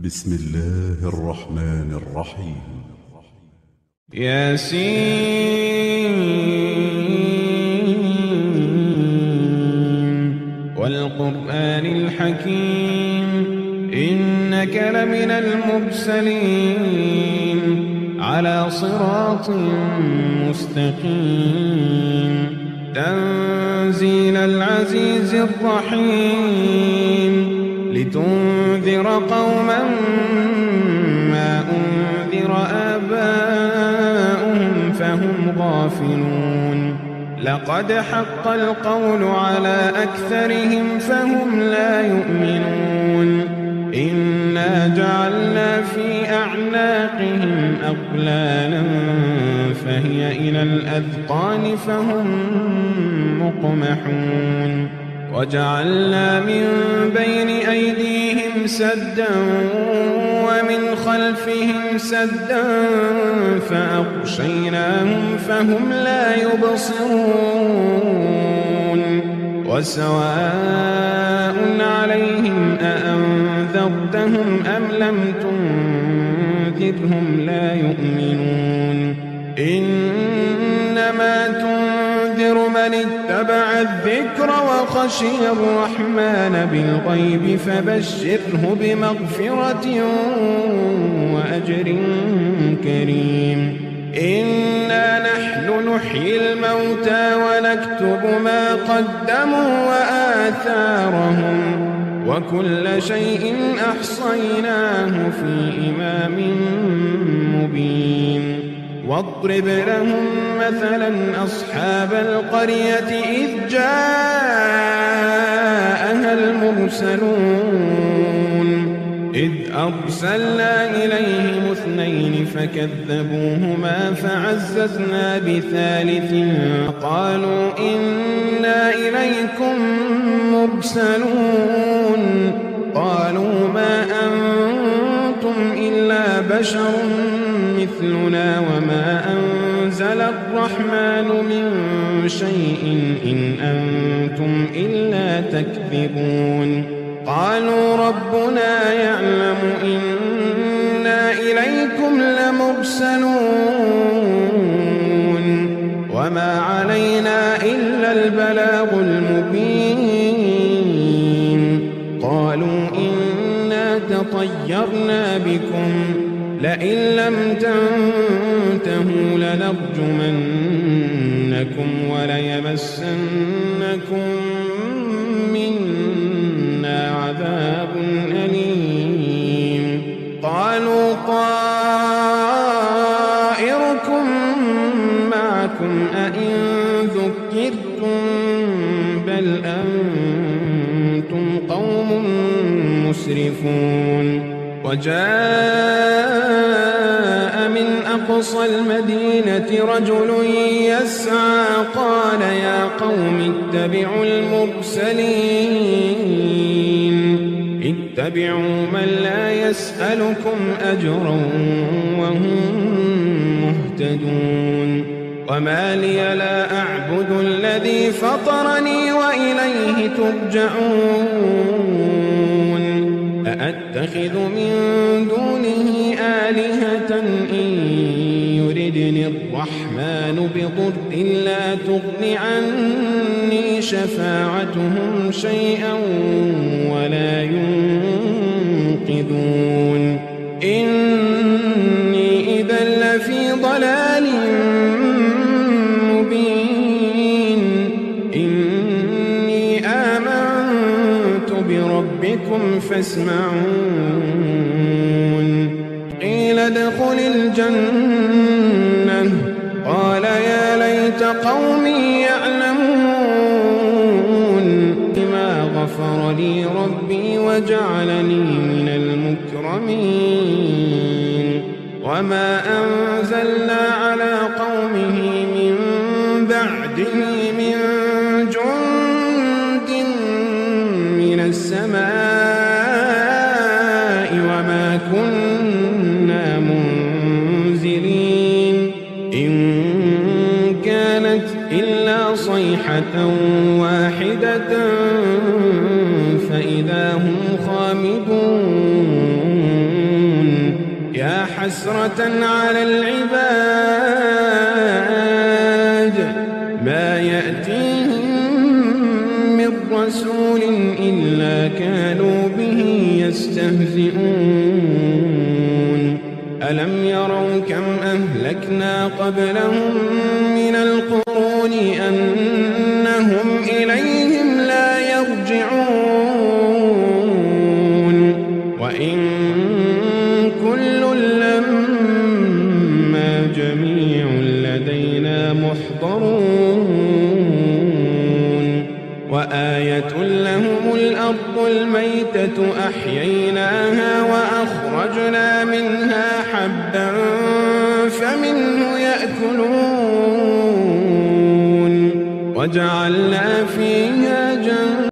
بسم الله الرحمن الرحيم. ياسين والقرآن الحكيم إنك لمن المرسلين على صراط مستقيم تنزيل العزيز الرحيم لتنذر قوما ما أنذر آباؤهم فهم غافلون لقد حق القول على أكثرهم فهم لا يؤمنون إنا جعلنا في أعناقهم أغلالا فهي إلى الأذقان فهم مقمحون وجعلنا من بين أيديهم سدا ومن خلفهم سدا فأغشيناهم فهم لا يبصرون وسواء عليهم أأنذرتهم أم لم تنذرهم لا يؤمنون إنما تنذر من اتبع الذكر وخشي الرحمن بالغيب فبشره بمغفرة وأجر كريم إنا نحن نحيي الموتى ونكتب ما قدموا وآثارهم وكل شيء أحصيناه في إمام مبين واضرب لهم مثلا أصحاب القرية إذ جاءها المرسلون إذ أرسلنا إليهم اثنين فكذبوهما فعززنا بثالث قالوا إنا إليكم مرسلون قالوا ما أنتم إلا بشر مثلنا وما أنزل الرحمن من شيء إن أنتم إلا تكذبون قالوا ربنا يعلم إنا إليكم لمرسلون وما علينا إلا البلاغ المبين قالوا إنا تطيرنا بكم لئن لم تنتهوا لنرجمنكم وليمسنكم منا عذاب أليم قالوا طائركم معكم أئن ذكرتم بل أنتم قوم مسرفون وجاء من أقصى المدينة رجل يسعى قال يا قوم اتبعوا المرسلين اتبعوا من لا يسألكم أجرا وهم مهتدون وما لي لا أعبد الذي فطرني وإليه ترجعون أأتخذ من دونه آلهة إن يردني الرحمن بضر لا تغن عني شفاعتهم شيئا ولا ينقذون إني إذا لفي ضلال مبين إني آمنت بربكم فاسمعون قيل ادخل الجنة قال يا ليت قومي يعلمون بما غفر لي ربي وجعلني من المكرمين وما أنزلنا على قومه من بعده من جند من السماء وما كنا منزلين إن كانت إلا صيحة واحدة فإذا هم خامدون حسرة على العباد ما يأتيهم من رسول إلا كانوا به يستهزئون ألم يروا كم أهلكنا قبلهم من القرون أنهم إليهم لا يرجعون وإن كل لما جميع لدينا محضرون وآية لهم الأرض الميتة أحييناها وأخرجنا منها حبا فمنه يأكلون وجعلنا فيها جنة